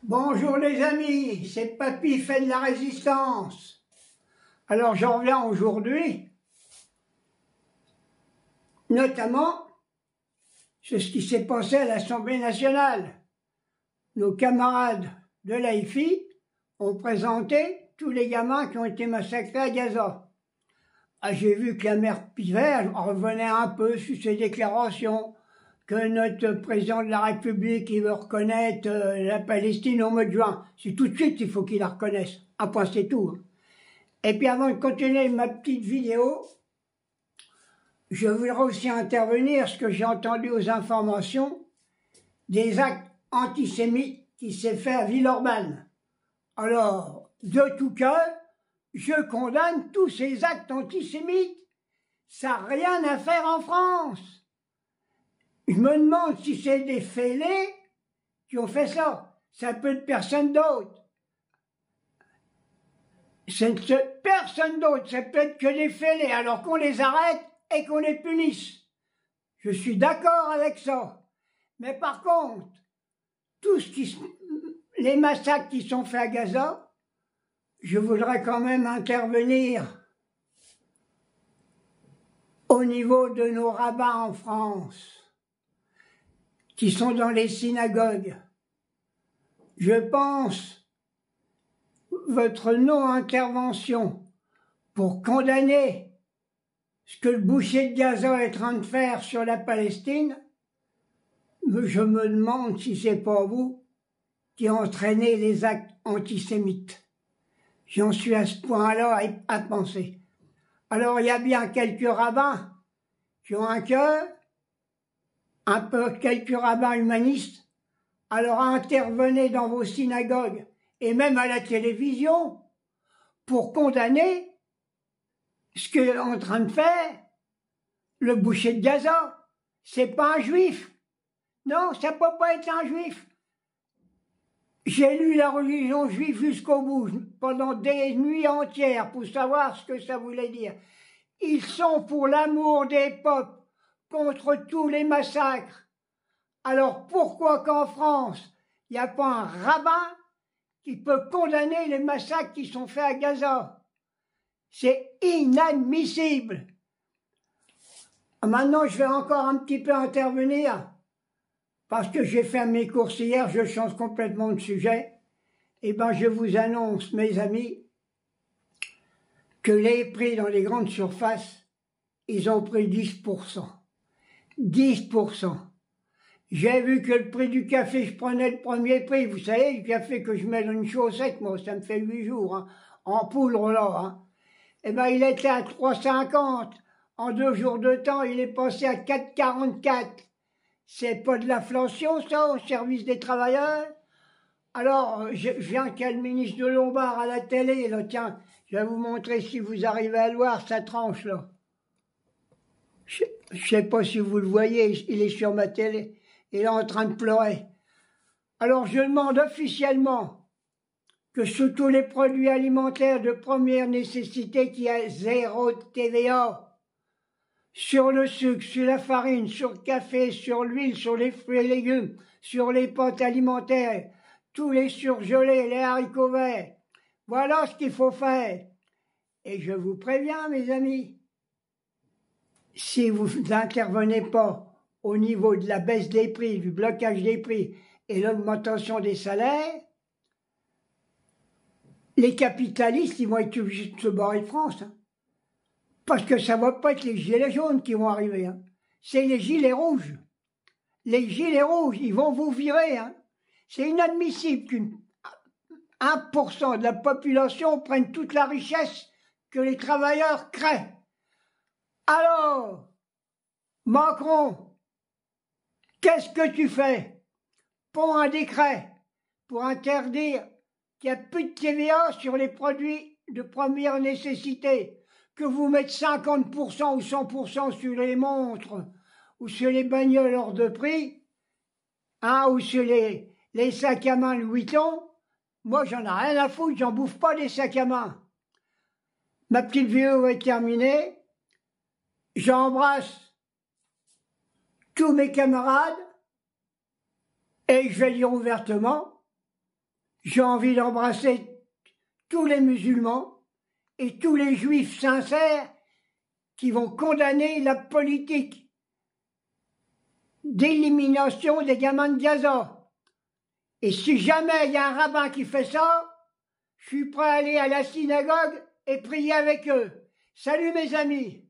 Bonjour les amis, c'est Papy fait de la résistance. Alors j'en reviens aujourd'hui, notamment sur ce qui s'est passé à l'Assemblée nationale. Nos camarades de l'AIFI ont présenté tous les gamins qui ont été massacrés à Gaza. J'ai vu que la mère Pivert revenait un peu sur ses déclarations, que notre président de la République il veut reconnaître la Palestine au mois de juin. C'est tout de suite il faut qu'il la reconnaisse. Un point c'est tout. Et puis avant de continuer ma petite vidéo, je voudrais aussi intervenir ce que j'ai entendu aux informations des actes antisémites qui s'est fait à Villeurbanne. Alors, de tout cœur, je condamne tous ces actes antisémites. Ça n'a rien à faire en France. Je me demande si c'est des fêlés qui ont fait ça. Ça peut être personne d'autre. C'est personne d'autre, ça peut être que des fêlés, alors qu'on les arrête et qu'on les punisse. Je suis d'accord avec ça. Mais par contre, les massacres qui sont faits à Gaza, je voudrais quand même intervenir au niveau de nos rabbins en France, qui sont dans les synagogues. Je pense votre non-intervention pour condamner ce que le boucher de Gaza est en train de faire sur la Palestine, je me demande si c'est pas vous qui entraînez les actes antisémites. J'en suis à ce point-là à penser. Alors il y a bien quelques rabbins qui ont un cœur, un peu quelques rabbins humanistes, alors intervenez dans vos synagogues et même à la télévision pour condamner ce qu'est en train de faire le boucher de Gaza. C'est pas un juif. Non, ça peut pas être un juif. J'ai lu la religion juive jusqu'au bout, pendant des nuits entières, pour savoir ce que ça voulait dire. Ils sont pour l'amour des peuples, contre tous les massacres. Alors pourquoi qu'en France, il n'y a pas un rabbin qui peut condamner les massacres qui sont faits à Gaza? C'est inadmissible. Maintenant, je vais encore un petit peu intervenir, parce que j'ai fait mes courses hier, je change complètement de sujet. Eh bien, je vous annonce, mes amis, que les prix dans les grandes surfaces, ils ont pris 10%. 10%. J'ai vu que le prix du café, je prenais le premier prix. Vous savez, le café que je mets dans une chaussette, moi, ça me fait 8 jours, hein, en poudre là. Hein. Eh bien, il était à 3,50. En 2 jours de temps, il est passé à 4,44. C'est pas de l'inflation, ça, au service des travailleurs? Alors, je viens qu'il y a le ministre de Lombard à la télé, là, tiens, je vais vous montrer si vous arrivez à le voir, sa tranche, là. Je sais pas si vous le voyez, il est sur ma télé, il est en train de pleurer. Alors, je demande officiellement que sur tous les produits alimentaires de première nécessité, qu'il y a 0 TVA, sur le sucre, sur la farine, sur le café, sur l'huile, sur les fruits et légumes, sur les pâtes alimentaires, tous les surgelés, les haricots verts. Voilà ce qu'il faut faire. Et je vous préviens, mes amis, si vous n'intervenez pas au niveau de la baisse des prix, du blocage des prix et l'augmentation des salaires, les capitalistes, ils vont être obligés de se barrer de France. Hein. Parce que ça ne va pas être les gilets jaunes qui vont arriver. Hein. C'est les gilets rouges. Les gilets rouges, ils vont vous virer. Hein. C'est inadmissible qu'une 1% de la population prenne toute la richesse que les travailleurs créent. Alors, Macron, qu'est-ce que tu fais? Prends un décret pour interdire qu'il n'y a plus de TVA sur les produits de première nécessité, que vous mettez 50% ou 100% sur les montres ou sur les bagnoles hors de prix, hein, ou sur les sacs à main Louis Vuitton. Moi, j'en ai rien à foutre, j'en bouffe pas des sacs à main. Ma petite vidéo est terminée. J'embrasse tous mes camarades et je vais dire ouvertement, j'ai envie d'embrasser tous les musulmans et tous les juifs sincères qui vont condamner la politique d'élimination des gamins de Gaza. Et si jamais il y a un rabbin qui fait ça, je suis prêt à aller à la synagogue et prier avec eux. Salut mes amis!